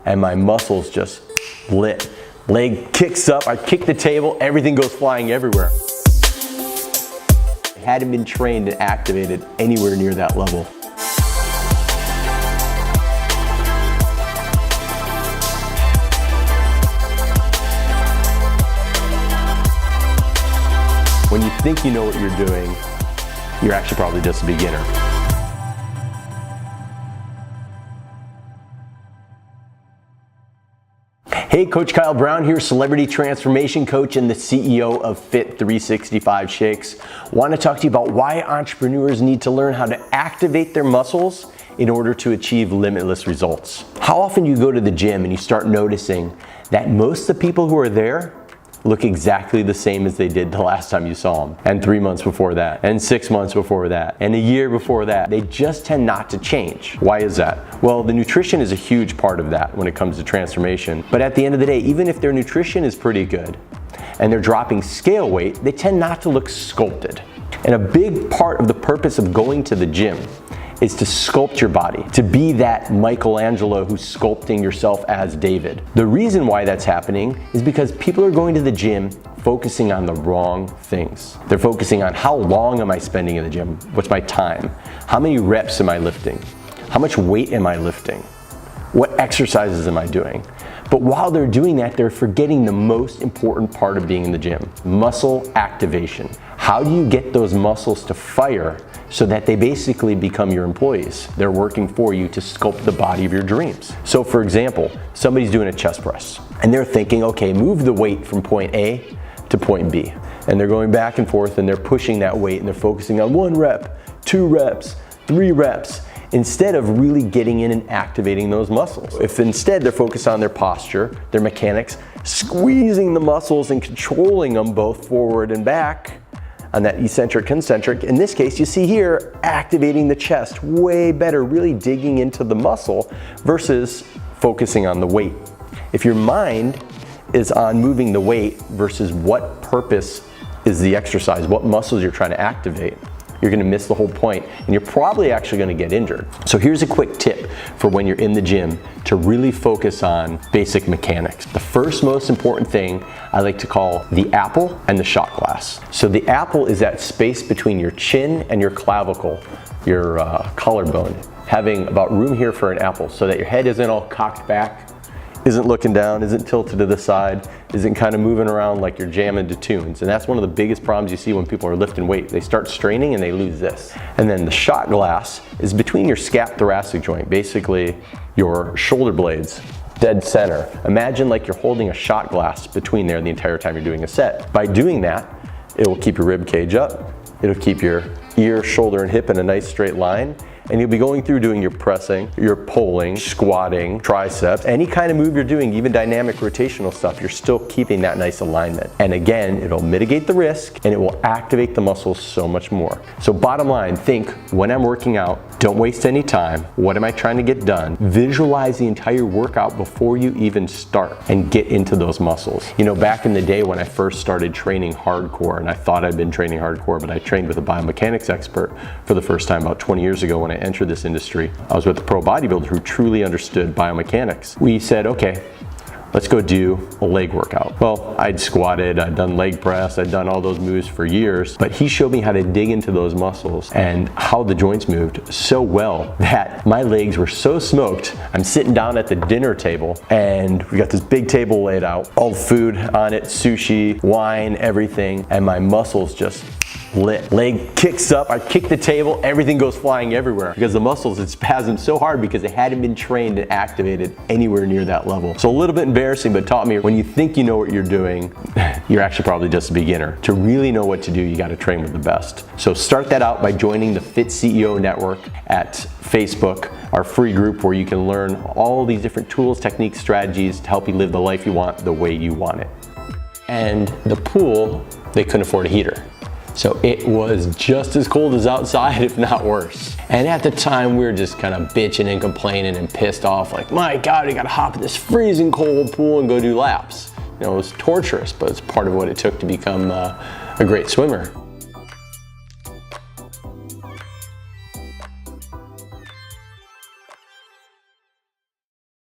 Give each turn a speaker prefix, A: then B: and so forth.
A: and my muscles just lit. Leg kicks up, I kick the table, everything goes flying everywhere. I hadn't been trained and activated anywhere near that level. When you think you know what you're doing, you're actually probably just a beginner. Hey, Coach Kyle Brown here, Celebrity Transformation Coach and the CEO of Fit 365 Shakes. Want to talk to you about why entrepreneurs need to learn how to activate their muscles in order to achieve limitless results. How often you go to the gym and you start noticing that most of the people who are there look exactly the same as they did the last time you saw them, and 3 months before that, and 6 months before that, and a year before that. They just tend not to change. Why is that? Well, the nutrition is a huge part of that when it comes to transformation. But at the end of the day, even if their nutrition is pretty good and they're dropping scale weight, they tend not to look sculpted. And a big part of the purpose of going to the gym is to sculpt your body, to be that Michelangelo who's sculpting yourself as David. The reason why that's happening is because people are going to the gym focusing on the wrong things. They're focusing on how long am I spending in the gym? What's my time? How many reps am I lifting? How much weight am I lifting? What exercises am I doing? But while they're doing that, they're forgetting the most important part of being in the gym: muscle activation. How do you get those muscles to fire so that they basically become your employees? They're working for you to sculpt the body of your dreams. So for example, somebody's doing a chest press and they're thinking, okay, move the weight from point A to point B. And they're going back and forth and they're pushing that weight and they're focusing on 1 rep, 2 reps, 3 reps, instead of really getting in and activating those muscles. If instead they're focused on their posture, their mechanics, squeezing the muscles and controlling them both forward and back on that eccentric, concentric. In this case, you see here, activating the chest way better, really digging into the muscle versus focusing on the weight. If your mind is on moving the weight versus what purpose is the exercise, what muscles you're trying to activate, you're gonna miss the whole point and you're probably actually gonna get injured. So here's a quick tip for when you're in the gym to really focus on basic mechanics. The first most important thing I like to call the apple and the shot glass. So the apple is that space between your chin and your clavicle, your collarbone, having about room here for an apple so that your head isn't all cocked back, isn't looking down, isn't tilted to the side, isn't kind of moving around like you're jamming to tunes. And that's one of the biggest problems you see when people are lifting weight. They start straining and they lose this. And then the shot glass is between your scap thoracic joint, basically your shoulder blades, dead center. Imagine like you're holding a shot glass between there the entire time you're doing a set. By doing that, it will keep your rib cage up, it'll keep your ear, shoulder, and hip in a nice straight line, and you'll be going through doing your pressing, your pulling, squatting, triceps, any kind of move you're doing, even dynamic rotational stuff, you're still keeping that nice alignment. And again, it'll mitigate the risk and it will activate the muscles so much more. So bottom line, think when I'm working out, don't waste any time. What am I trying to get done? Visualize the entire workout before you even start and get into those muscles. You know, back in the day when I first started training hardcore, and I thought I'd been training hardcore, but I trained with a biomechanics expert for the first time about 20 years ago when I entered this industry. I was with a pro bodybuilder who truly understood biomechanics. We said, okay, let's go do a leg workout. Well, I'd squatted, I'd done leg press, I'd done all those moves for years, but he showed me how to dig into those muscles and how the joints moved so well that my legs were so smoked. I'm sitting down at the dinner table and we got this big table laid out, all the food on it, sushi, wine, everything, and my muscles just lit. Leg kicks up, I kick the table, everything goes flying everywhere because the muscles had spasmed so hard because they hadn't been trained and activated anywhere near that level. So a little bit embarrassing, but taught me when you think you know what you're doing, you're actually probably just a beginner. To really know what to do, you got to train with the best. So start that out by joining the Fit CEO Network at Facebook, our free group where you can learn all these different tools, techniques, strategies to help you live the life you want the way you want it. And the pool, they couldn't afford a heater. So it was just as cold as outside, if not worse. And at the time, we were just kind of bitching and complaining and pissed off, like, my God, we gotta hop in this freezing cold pool and go do laps. You know, it was torturous, but it's part of what it took to become a great swimmer.